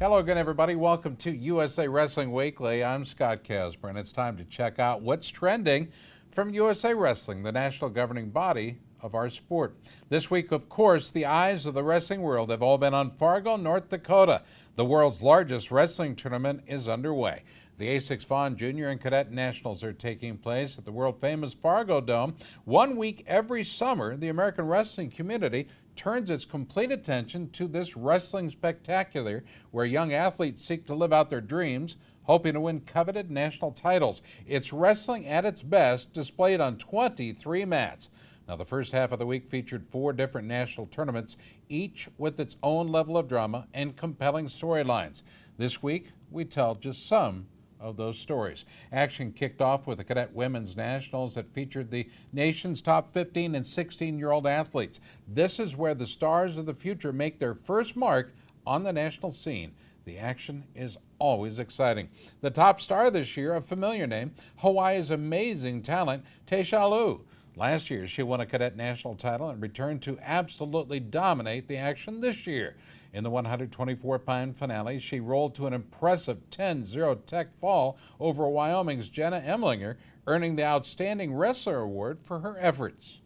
Hello again, everybody. Welcome to USA Wrestling Weekly. I'm Scott Casper, and it's time to check out what's trending from USA Wrestling, the national governing body of our sport. This week, of course, the eyes of the wrestling world have all been on Fargo, North Dakota. The world's largest wrestling tournament is underway. The A6 Vaughn Junior and Cadet Nationals are taking place at the world-famous Fargo Dome. 1 week every summer, the American wrestling community turns its complete attention to this wrestling spectacular where young athletes seek to live out their dreams, hoping to win coveted national titles. It's wrestling at its best, displayed on 23 mats. Now, the first half of the week featured 4 different national tournaments, each with its own level of drama and compelling storylines. This week, we tell just some of those stories. Action kicked off with the Cadet Women's Nationals that featured the nation's top 15 and 16-year-old athletes. This is where the stars of the future make their first mark on the national scene. The action is always exciting. The top star this year, a familiar name, Hawaii's amazing talent, Taisha Liu. Last year, she won a cadet national title and returned to absolutely dominate the action this year. In the 124-pound finale, she rolled to an impressive 10-0 tech fall over Wyoming's Jenna Emlinger, earning the Outstanding Wrestler Award for her efforts.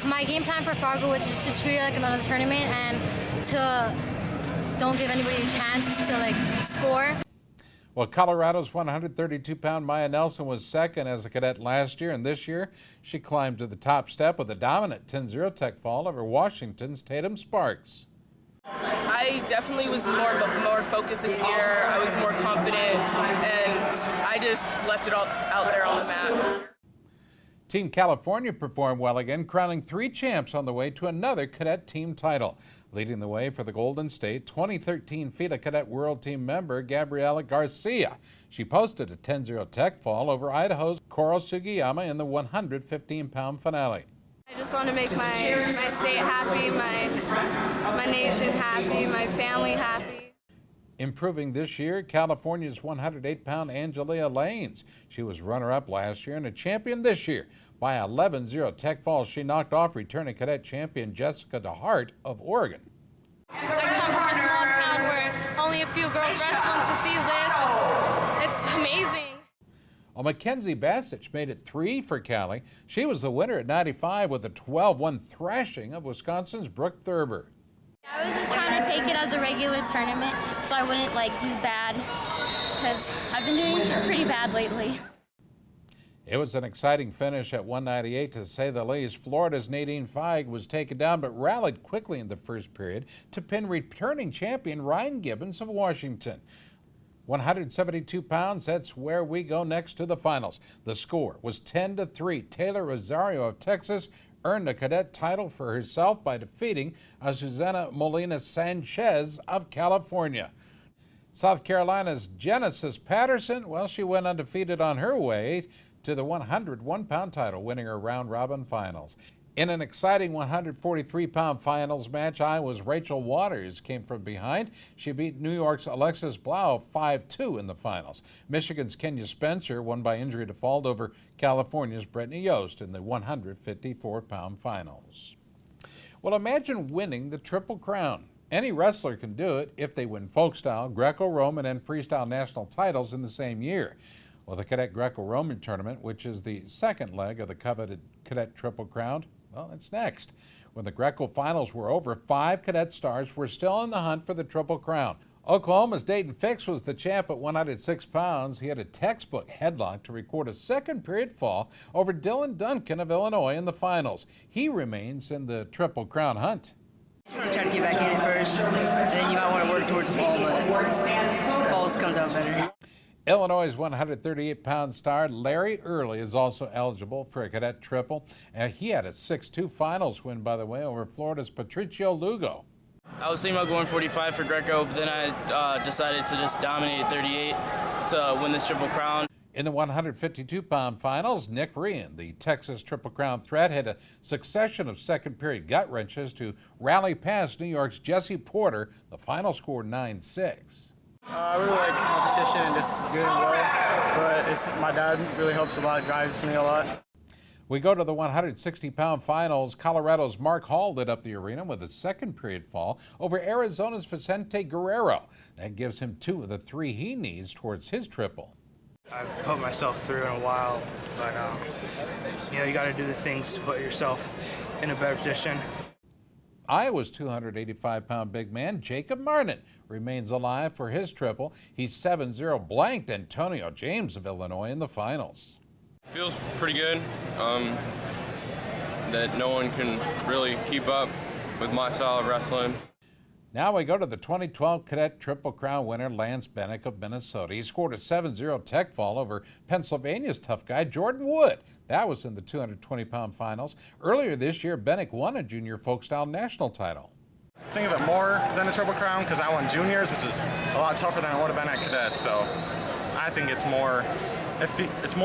My game plan for Fargo was just to treat it like another tournament and to don't give anybody a chance to score. Well, Colorado's 132-pound Maya Nelson was second as a cadet last year, and this year she climbed to the top step with a dominant 10-0 tech fall over Washington's Tatum Sparks. I definitely was more focused this year. I was more confident, and I just left it all out there on the mat. Team California performed well again, crowning 3 champs on the way to another cadet team title. Leading the way for the Golden State, 2013 FIDA Cadet World Team member Gabriela Garcia. She posted a 10-0 tech fall over Idaho's Koro Sugiyama in the 115-pound finale. I just want to make my state happy, my nation happy, my family happy. Improving this year, California's 108-pound Angelia Lanes. She was runner-up last year and a champion this year. By 11-0 tech fall, she knocked off returning cadet champion Jessica DeHart of Oregon. I come from a small town where only a few girls wrestle, and to see this, it's amazing. Well, Mackenzie Bassich made it 3 for Cali. She was the winner at 95 with a 12-1 thrashing of Wisconsin's Brooke Thurber. I was just trying to take it as a regular tournament so I wouldn't do bad because I've been doing pretty bad lately. It was an exciting finish at 198 to say the least. Florida's Nadine Feig was taken down but rallied quickly in the first period to pin returning champion Ryan Gibbons of Washington. 172 pounds, that's where we go next to the finals. The score was 10-3. Taylor Rosario of Texas earned a cadet title for herself by defeating Azucena Molina Sanchez of California. South Carolina's Genesis Patterson, well, she went undefeated on her way to the 101-pound title, winning her round-robin finals. In an exciting 143-pound finals match, Iowa's Rachel Waters came from behind. She beat New York's Alexis Blau 5-2 in the finals. Michigan's Kenya Spencer won by injury default over California's Brittany Yost in the 154-pound finals. Well, imagine winning the Triple Crown. Any wrestler can do it if they win folk style, Greco-Roman, and freestyle national titles in the same year. Well, the Cadet Greco-Roman tournament, which is the second leg of the coveted Cadet Triple Crown, well, it's next. When the Greco finals were over, 5 cadet stars were still in the hunt for the Triple Crown. Oklahoma's Dayton Fix was the champ at 106 pounds. He had a textbook headlock to record a second period fall over Dylan Duncan of Illinois in the finals. He remains in the Triple Crown hunt. I'm going to try to get back in it first, and then you might want to work towards the fall, but falls comes out better. Illinois' 138-pound star Larry Early is also eligible for a cadet triple. He had a 6-2 finals win, by the way, over Florida's Patricio Lugo. I was thinking about going 45 for Greco, but then I decided to just dominate 38 to win this Triple Crown. In the 152-pound finals, Nick Ryan, the Texas Triple Crown threat, had a succession of second-period gut wrenches to rally past New York's Jesse Porter. The final score 9-6. I really like competition and just doing well, but my dad really helps a lot, drives me a lot. We go to the 160-pound finals. Colorado's Mark Hall lit up the arena with a second period fall over Arizona's Vicente Guerrero. That gives him 2 of the 3 he needs towards his triple. I've put myself through in a while, but you got to do the things to put yourself in a better position. Iowa's 285-pound big man Jacob Martin remains alive for his triple. He's 7-0 blanked Antonio James of Illinois in the finals. Feels pretty good that no one can really keep up with my style of wrestling. Now we go to the 2012 Cadet Triple Crown winner Lance Bennick of Minnesota. He scored a 7-0 tech fall over Pennsylvania's tough guy Jordan Wood. That was in the 220-pound finals. Earlier this year, Bennick won a junior folk style national title. Think of it more than a Triple Crown because I won juniors, which is a lot tougher than it would have been at cadet. So I think it's more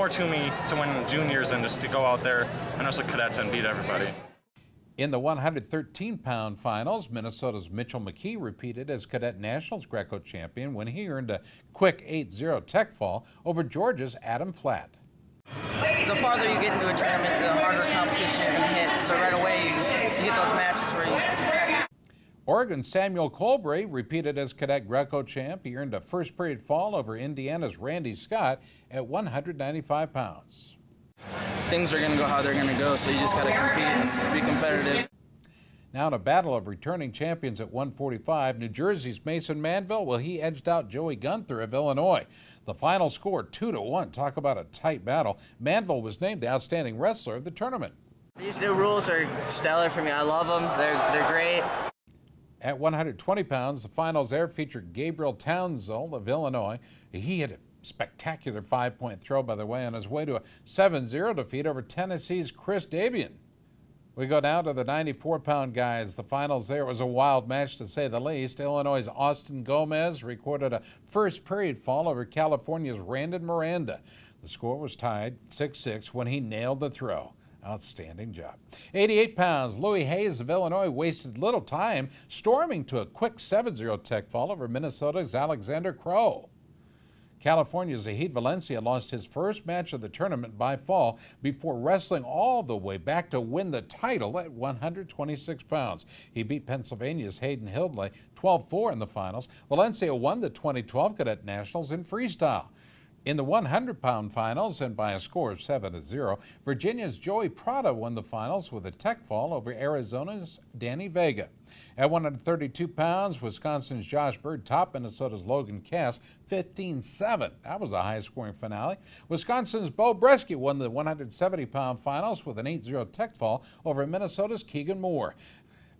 to me to win juniors than just to go out there and wrestle cadets and beat everybody. In the 113-pound finals, Minnesota's Mitchell McKee repeated as Cadet Nationals Greco champion when he earned a quick 8-0 tech fall over Georgia's Adam Flatt. The farther you get into a tournament, the harder competition you're going to hit. So right away, you get those matches where you attack. Oregon's Samuel Colbray repeated as Cadet Greco champ. He earned a first period fall over Indiana's Randy Scott at 195 pounds. Things are going to go how they're going to go, so you just got to compete and be competitive. Now in a battle of returning champions at 145, New Jersey's Mason Manville, well, he edged out Joey Gunther of Illinois. The final score 2-1. Talk about a tight battle. Manville was named the outstanding wrestler of the tournament. These new rules are stellar for me. I love them. They're great. At 120 pounds, the finals there featured Gabriel Townsend of Illinois. He had a spectacular 5-point throw, by the way, on his way to a 7-0 defeat over Tennessee's Chris Dabian. We go down to the 94-pound guys. The finals there was a wild match, to say the least. Illinois' Austin Gomez recorded a first period fall over California's Randon Miranda. The score was tied 6-6 when he nailed the throw. Outstanding job. 88 pounds, Louis Hayes of Illinois wasted little time storming to a quick 7-0 tech fall over Minnesota's Alexander Crow. California's Zahid Valencia lost his first match of the tournament by fall before wrestling all the way back to win the title at 126 pounds. He beat Pennsylvania's Hayden Hildley 12-4 in the finals. Valencia won the 2012 Cadet Nationals in freestyle. In the 100-pound finals, and by a score of 7-0, Virginia's Joey Prada won the finals with a tech fall over Arizona's Danny Vega. At 132 pounds, Wisconsin's Josh Bird topped Minnesota's Logan Cass 15-7. That was a high-scoring finale. Wisconsin's Bo Bresky won the 170-pound finals with an 8-0 tech fall over Minnesota's Keegan Moore.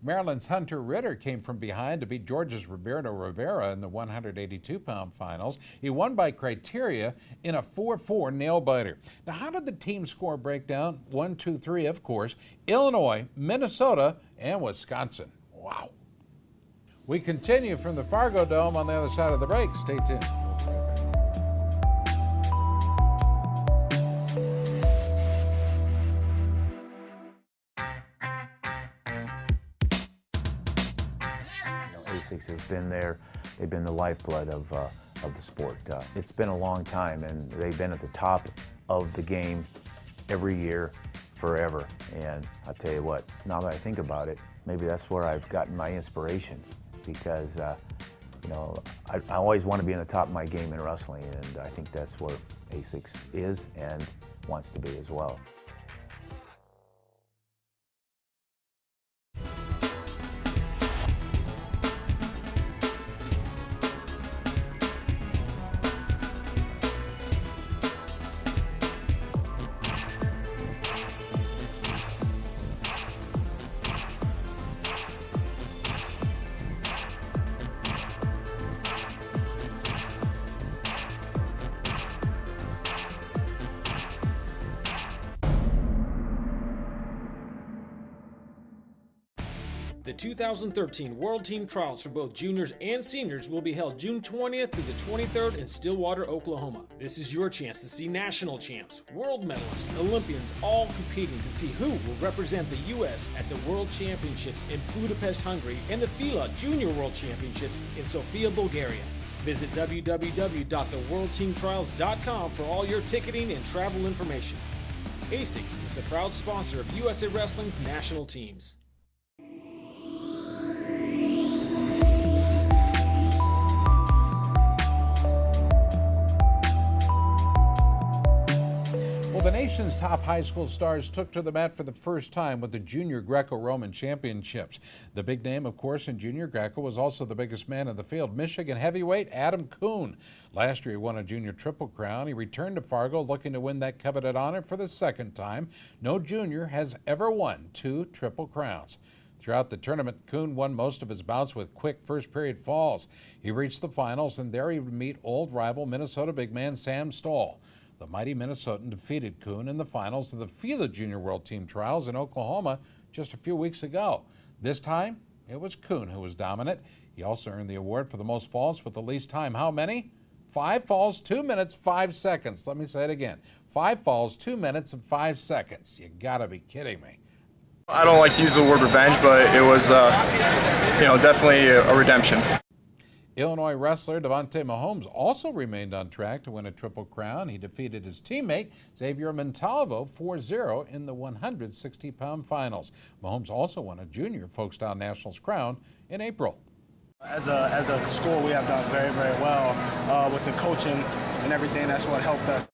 Maryland's Hunter Ritter came from behind to beat Georgia's Roberto Rivera in the 182-pound finals. He won by criteria in a 4-4 nail-biter. Now, how did the team score break down? 1, 2, 3, of course. Illinois, Minnesota, and Wisconsin. Wow. We continue from the Fargo Dome on the other side of the break. Stay tuned. Has been there. They've been the lifeblood of the sport. It's been a long time, and they've been at the top of the game every year, forever. And I'll tell you what, now that I think about it, maybe that's where I've gotten my inspiration, because I always want to be in the top of my game in wrestling, and I think that's where ASICS is and wants to be as well. The 2013 World Team Trials for both juniors and seniors will be held June 20th through the 23rd in Stillwater, Oklahoma. This is your chance to see national champs, world medalists, Olympians, all competing to see who will represent the U.S. at the World Championships in Budapest, Hungary, and the FILA Junior World Championships in Sofia, Bulgaria. Visit www.theworldteamtrials.com for all your ticketing and travel information. ASICS is the proud sponsor of USA Wrestling's national teams. Well, the nation's top high school stars took to the mat for the first time with the Junior Greco-Roman Championships. The big name, of course, in Junior Greco was also the biggest man in the field, Michigan heavyweight Adam Kuhn. Last year, he won a Junior Triple Crown. He returned to Fargo looking to win that coveted honor for the second time. No junior has ever won 2 Triple Crowns. Throughout the tournament, Kuhn won most of his bouts with quick first-period falls. He reached the finals, and there he would meet old rival Minnesota big man Sam Stoll. The mighty Minnesotan defeated Kuhn in the finals of the FILA Junior World Team Trials in Oklahoma just a few weeks ago. This time, it was Kuhn who was dominant. He also earned the award for the most falls with the least time. How many? 5 falls, 2 minutes, 5 seconds. Let me say it again. 5 falls, 2 minutes, and 5 seconds. You gotta be kidding me. I don't like to use the word revenge, but it was, definitely a redemption. Illinois wrestler Devontae Mahomes also remained on track to win a Triple Crown. He defeated his teammate Xavier Montalvo 4-0 in the 160-pound finals. Mahomes also won a Junior Folkstyle Nationals crown in April. As a school, we have done very, very well with the coaching and everything. That's what helped us.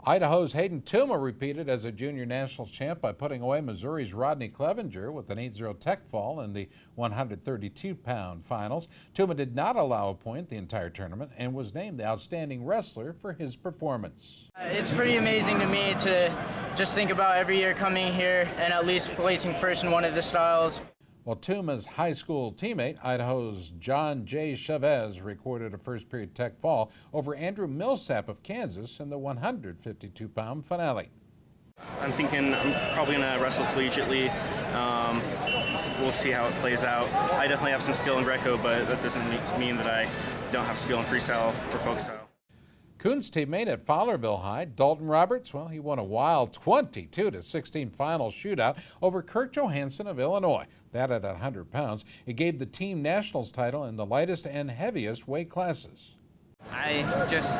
Idaho's Hayden Tuma repeated as a junior nationals champ by putting away Missouri's Rodney Clevenger with an 8-0 tech fall in the 132-pound finals. Tuma did not allow a point the entire tournament and was named the outstanding wrestler for his performance. It's pretty amazing to me to just think about every year coming here and at least placing first in one of the styles. Well, Tuma's high school teammate, Idaho's John J. Chavez, recorded a first-period tech fall over Andrew Millsap of Kansas in the 152-pound finale. I'm thinking I'm probably going to wrestle collegiately. We'll see how it plays out. I definitely have some skill in Greco, but that doesn't mean that I don't have skill in freestyle or folk style. Kuhn's teammate at Fowlerville High, Dalton Roberts, well, he won a wild 22-16 final shootout over Kurt Johansson of Illinois. That at 100 pounds. It gave the team nationals title in the lightest and heaviest weight classes. I just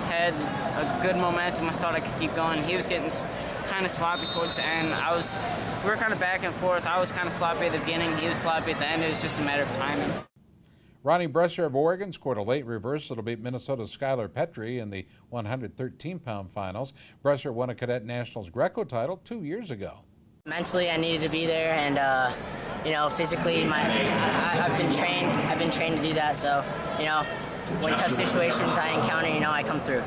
had a good momentum. I thought I could keep going. He was getting kind of sloppy towards the end. We were kind of back and forth. I was kind of sloppy at the beginning. He was sloppy at the end. It was just a matter of timing. Ronnie Bresser of Oregon scored a late reversal to beat Minnesota's Skylar Petrie in the 113-pound finals. Bresser won a Cadet Nationals Greco title 2 years ago. Mentally, I needed to be there, and physically, I've been trained to do that. So, when tough situations I encounter, I come through.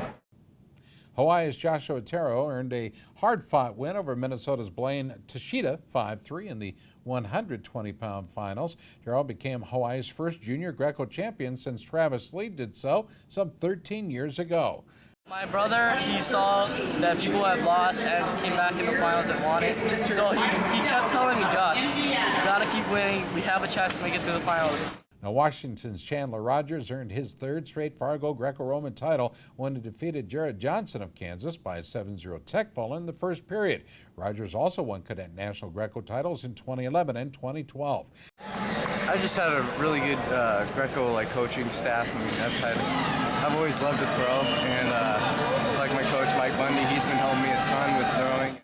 Hawaii's Joshua Otero earned a hard-fought win over Minnesota's Blaine Tashida 5-3 in the 120-pound finals. Otero became Hawaii's first junior Greco champion since Travis Lee did so some 13 years ago. My brother, he saw that people have lost and came back in the finals and won it. So he kept telling me, Josh, you gotta keep winning. We have a chance to make it to the finals. Now, Washington's Chandler Rogers earned his third straight Fargo Greco-Roman title when he defeated Jared Johnson of Kansas by a 7-0 tech fall in the first period. Rogers also won Cadet National Greco titles in 2011 and 2012. I just had a really good Greco coaching staff. I've always loved to throw, and like my coach Mike Bundy, he's been helping me a ton with throwing.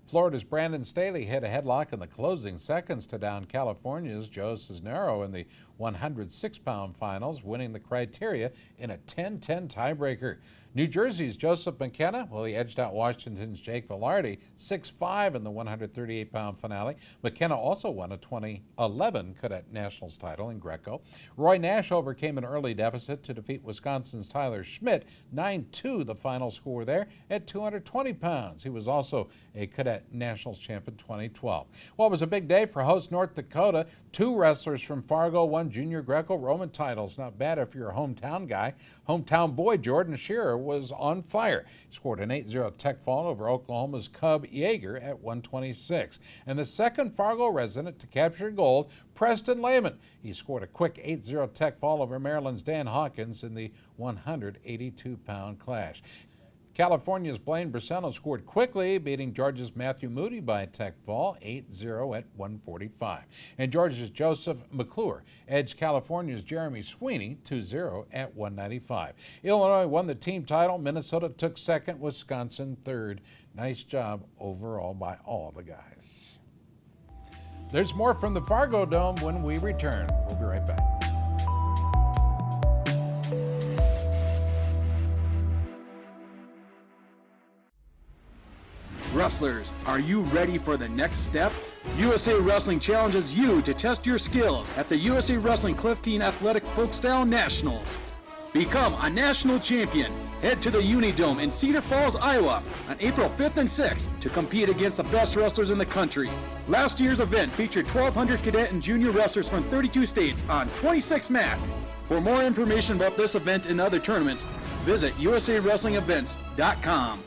Florida's Brandon Staley hit a headlock in the closing seconds to down California's Joe Cisnero in the 106-pound finals, winning the criteria in a 10-10 tiebreaker. New Jersey's Joseph McKenna, well, he edged out Washington's Jake Velarde 6-5 in the 138-pound finale. McKenna also won a 2011 Cadet Nationals title in Greco. Roy Nash overcame an early deficit to defeat Wisconsin's Tyler Schmidt 9-2, the final score there at 220 pounds. He was also a Cadet Nationals champ in 2012. Well, it was a big day for host North Dakota. 2 wrestlers from Fargo won junior Greco-Roman titles. Not bad if you're a hometown guy. Hometown boy Jordan Shearer was on fire. He scored an 8-0 tech fall over Oklahoma's Cub Yeager at 126. And the second Fargo resident to capture gold, Preston Lehman. He scored a quick 8-0 tech fall over Maryland's Dan Hawkins in the 182-pound clash. California's Blaine Brisello scored quickly, beating Georgia's Matthew Moody by a tech fall 8-0 at 1:45. And Georgia's Joseph McClure edged California's Jeremy Sweeney 2-0 at 1:95. Illinois won the team title. Minnesota took second. Wisconsin third. Nice job overall by all the guys. There's more from the Fargo Dome when we return. We'll be right back. Wrestlers, are you ready for the next step? USA Wrestling challenges you to test your skills at the USA Wrestling Cliff Keen Athletic Folkstyle Nationals. Become a national champion. Head to the Unidome in Cedar Falls, Iowa on April 5th and 6th to compete against the best wrestlers in the country. Last year's event featured 1,200 cadet and junior wrestlers from 32 states on 26 mats. For more information about this event and other tournaments, visit usawrestlingevents.com.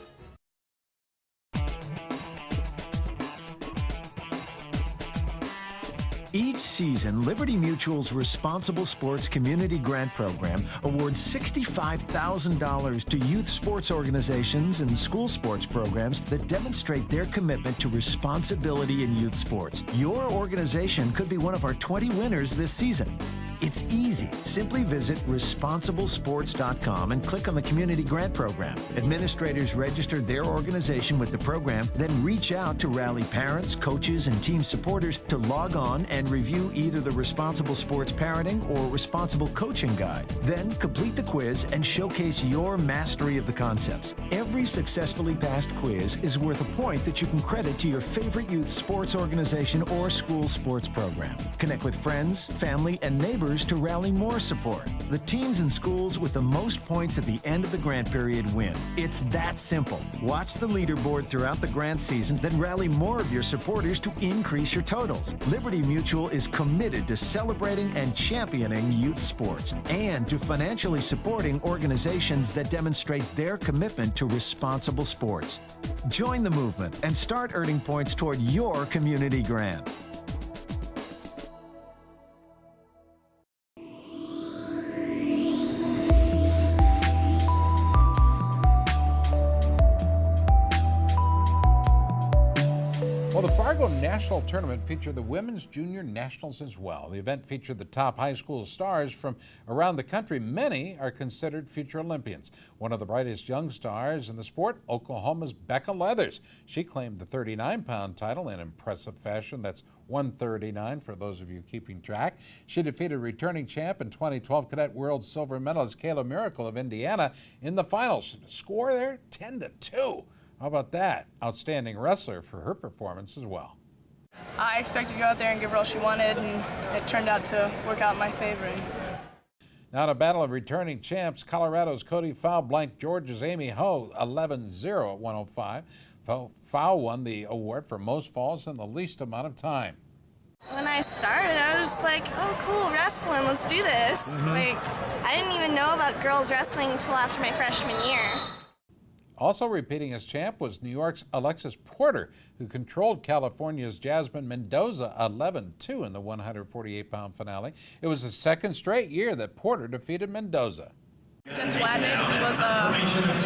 Each season, Liberty Mutual's Responsible Sports Community Grant Program awards $65,000 to youth sports organizations and school sports programs that demonstrate their commitment to responsibility in youth sports. Your organization could be one of our 20 winners this season. It's easy. Simply visit responsiblesports.com and click on the Community Grant Program. Administrators register their organization with the program, then reach out to rally parents, coaches, and team supporters to log on and review either the Responsible Sports Parenting or Responsible Coaching Guide. Then complete the quiz and showcase your mastery of the concepts. Every successfully passed quiz is worth a point that you can credit to your favorite youth sports organization or school sports program. Connect with friends, family, and neighbors to rally more support. The teams and schools with the most points at the end of the grant period win. It's that simple. Watch the leaderboard throughout the grant season, then rally more of your supporters to increase your totals. Liberty Mutual is committed to celebrating and championing youth sports and to financially supporting organizations that demonstrate their commitment to responsible sports. Join the movement and start earning points toward your community grant. Well, the Fargo National Tournament featured the Women's Junior Nationals as well. The event featured the top high school stars from around the country. Many are considered future Olympians. One of the brightest young stars in the sport, Oklahoma's Becca Leathers. She claimed the 39-pound title in impressive fashion. That's 139 for those of you keeping track. She defeated returning champ and 2012 Cadet World silver medalist Kayla Miracle of Indiana in the finals. Score there, 10-2. How about that? Outstanding wrestler for her performance as well. I expected to go out there and give her all she wanted, and it turned out to work out in my favor. Now in a battle of returning champs, Colorado's Cody Fowl blanked Georgia's Amy Ho 11-0 at 105. Fowl won the award for most falls in the least amount of time. When I started, I was just like, oh cool, wrestling, let's do this. Like, I didn't even know about girls wrestling until after my freshman year. Also repeating as champ was New York's Alexis Porter, who controlled California's Jasmine Mendoza 11-2 in the 148-pound finale. It was the second straight year that Porter defeated Mendoza. Jeff Vladnick, he was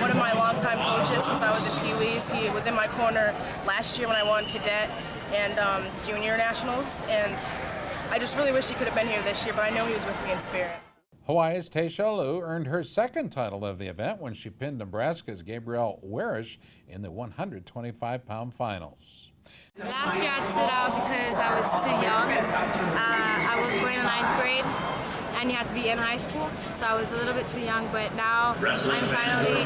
one of my longtime coaches since I was in Pee-wees. He was in my corner last year when I won cadet and junior nationals, and I just really wish he could have been here this year, but I know he was with me in spirit. Hawaii's Taisha Liu earned her second title of the event when she pinned Nebraska's Gabrielle Warish in the 125-pound finals. Last year I stood out because I was too young. I was going to 9th grade and you had to be in high school, so I was a little bit too young, but now I'm finally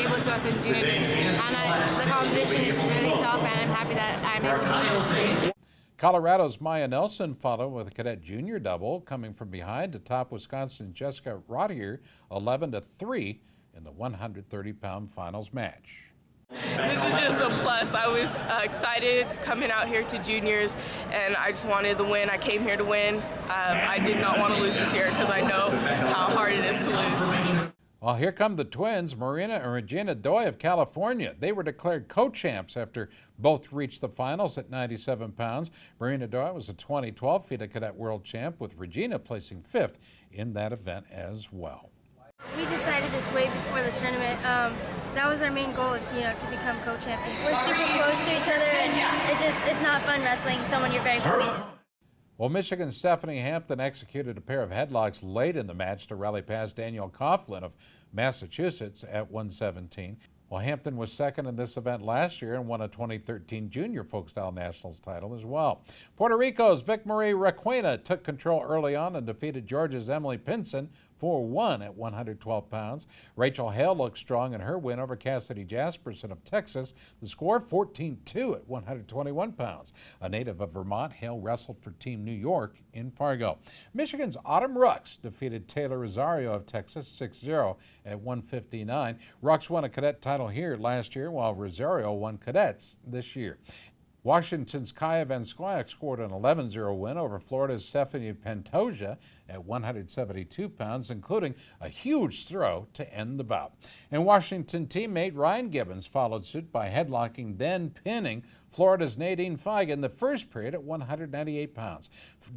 able to wrestle in juniors. And the competition is really tough, and I'm happy that I'm able to participate. Colorado's Maya Nelson followed with a cadet junior double, coming from behind to top Wisconsin's Jessica Rottier 11-3 in the 130-pound finals match. This is just a plus. I was excited coming out here to juniors, and I just wanted the win. I came here to win. I did not want to lose this year because I know how hard it is to lose. Well, here come the twins, Marina and Regina Doi of California. They were declared co-champs after both reached the finals at 97 pounds. Marina Doi was a 2012 FIDA Cadet World Champ, with Regina placing 5th in that event as well. We decided this way before the tournament. That was our main goal, is, to become co-champions. We're super close to each other, and it's not fun wrestling someone you're very close to. Well, Michigan's Stephanie Hampton executed a pair of headlocks late in the match to rally past Danielle Coughlin of Massachusetts at 117. Well, Hampton was second in this event last year and won a 2013 Junior Folkstyle Nationals title as well. Puerto Rico's Vic Marie Requena took control early on and defeated Georgia's Emily Pinson 4-1 at 112 pounds. Rachel Hale looked strong in her win over Cassidy Jasperson of Texas. The score 14-2 at 121 pounds. A native of Vermont, Hale wrestled for Team New York in Fargo. Michigan's Autumn Rux defeated Taylor Rosario of Texas 6-0 at 159. Rux won a cadet title here last year, while Rosario won cadets this year. Washington's Kaya Van Squayak scored an 11-0 win over Florida's Stephanie Pantoja at 172 pounds, including a huge throw to end the bout. And Washington teammate Ryan Gibbons followed suit by headlocking, then pinning Florida's Nadine Feig in the first period at 198 pounds.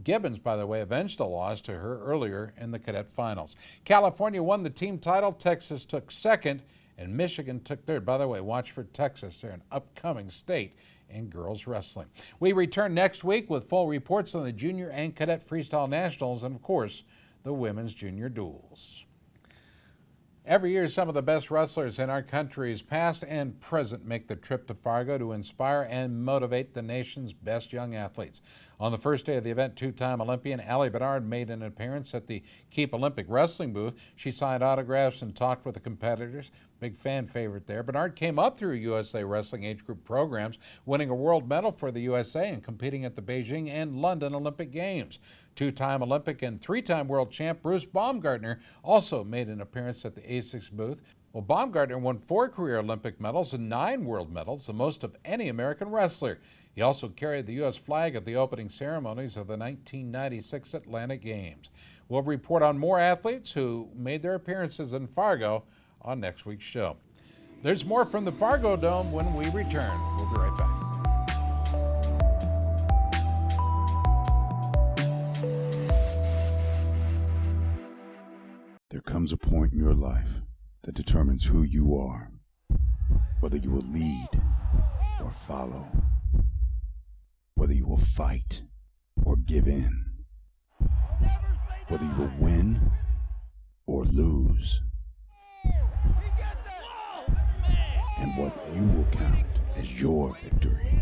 Gibbons, by the way, avenged a loss to her earlier in the cadet finals. California won the team title, Texas took second, and Michigan took third. By the way, watch for Texas. They're an upcoming state in girls wrestling. We return next week with full reports on the junior and cadet freestyle nationals and, of course, the women's junior duels. Every year, some of the best wrestlers in our country's past and present make the trip to Fargo to inspire and motivate the nation's best young athletes. On the first day of the event, two-time Olympian Allie Bernard made an appearance at the Keep Olympic Wrestling booth. She signed autographs and talked with the competitors. Big fan favorite there. Bernard came up through USA Wrestling age group programs, winning a world medal for the USA and competing at the Beijing and London Olympic Games. Two-time Olympic and three-time world champ Bruce Baumgartner also made an appearance at the ASICS booth. Well, Baumgartner won 4 career Olympic medals and 9 world medals, the most of any American wrestler. He also carried the U.S. flag at the opening ceremonies of the 1996 Atlanta Games. We'll report on more athletes who made their appearances in Fargo on next week's show. There's more from the Fargo Dome when we return. We'll be right back. There comes a point in your life that determines who you are, whether you will lead or follow, whether you will fight or give in, whether you will win or lose, and what you will count as your victory.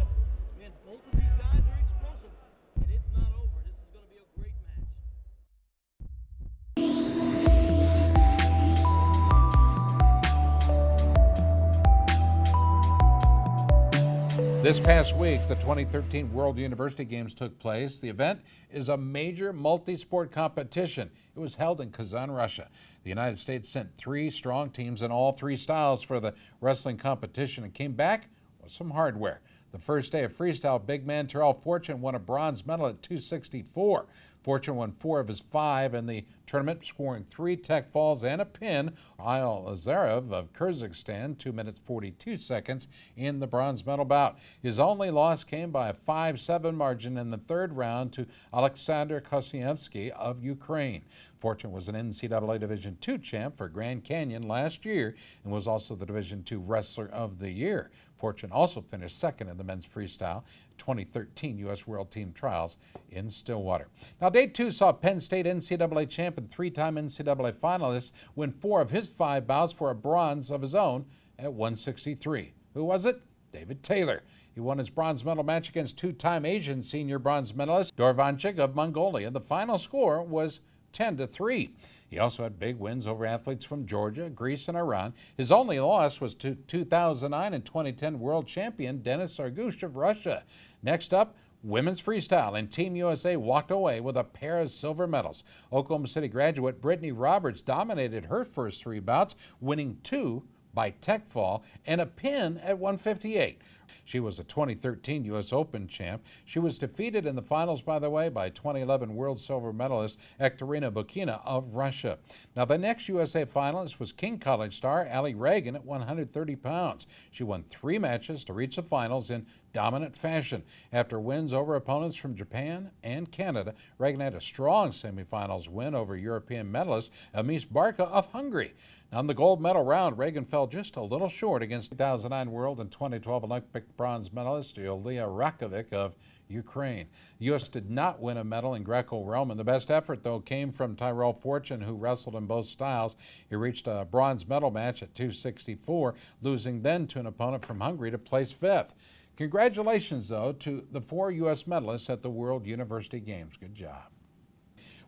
This past week, the 2013 World University Games took place. The event is a major multi-sport competition. It was held in Kazan, Russia. The United States sent 3 strong teams in all 3 styles for the wrestling competition and came back with some hardware. The first day of freestyle, big man Terrell Fortune won a bronze medal at 264. Fortune won 4 of his 5 in the tournament, scoring 3 tech falls and a pin. Ayal Azarev of Kyrgyzstan, 2 minutes 42 seconds in the bronze medal bout. His only loss came by a 5-7 margin in the third round to Alexander Kosnievsky of Ukraine. Fortune was an NCAA Division II champ for Grand Canyon last year and was also the Division II Wrestler of the Year. Fortune also finished second in the men's freestyle 2013 U.S. World Team Trials in Stillwater. Now, day 2 saw Penn State NCAA champ and 3-time NCAA finalist win 4 of his 5 bouts for a bronze of his own at 163. Who was it? David Taylor. He won his bronze medal match against 2-time Asian senior bronze medalist Dorvanchik of Mongolia. The final score was 10-3. He also had big wins over athletes from Georgia, Greece, and Iran. His only loss was to 2009 and 2010 world champion Denis Sargush of Russia. Next up, women's freestyle, and Team USA walked away with a pair of silver medals. Oklahoma City graduate Brittany Roberts dominated her first 3 bouts, winning 2 by tech fall and a pin at 158. She was a 2013 U.S. Open champ. She was defeated in the finals, by the way, by 2011 world silver medalist Ekaterina Bukina of Russia. Now, the next USA finalist was King College star Allie Reagan at 130 pounds. She won 3 matches to reach the finals in dominant fashion. After wins over opponents from Japan and Canada, Reagan had a strong semifinals win over European medalist Amis Barca of Hungary. Now, in the gold medal round, Reagan fell just a little short against 2009 world and 2012 Olympic bronze medalist Yulia Rakovic of Ukraine. The U.S. did not win a medal in Greco-Roman. The best effort, though, came from Tyrell Fortune, who wrestled in both styles. He reached a bronze medal match at 264, losing then to an opponent from Hungary to place 5th. Congratulations, though, to the 4 U.S. medalists at the World University Games. Good job.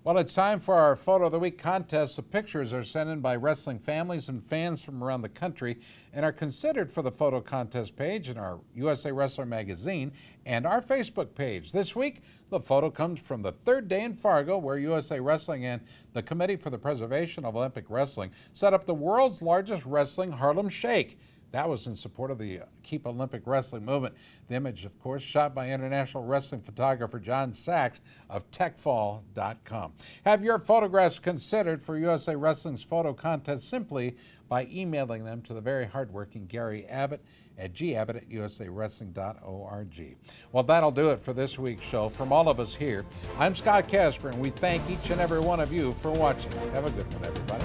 Well, it's time for our Photo of the Week contest. The pictures are sent in by wrestling families and fans from around the country and are considered for the photo contest page in our USA Wrestler magazine and our Facebook page. This week, the photo comes from the 3rd day in Fargo, where USA Wrestling and the Committee for the Preservation of Olympic Wrestling set up the world's largest wrestling Harlem Shake. That was in support of the Keep Olympic Wrestling movement. The image, of course, shot by international wrestling photographer John Sachs of techfall.com. Have your photographs considered for USA Wrestling's photo contest simply by emailing them to the very hardworking Gary Abbott at gabbott@usawrestling.org. Well, that'll do it for this week's show. From all of us here, I'm Scott Casper, and we thank each and every one of you for watching. Have a good one, everybody.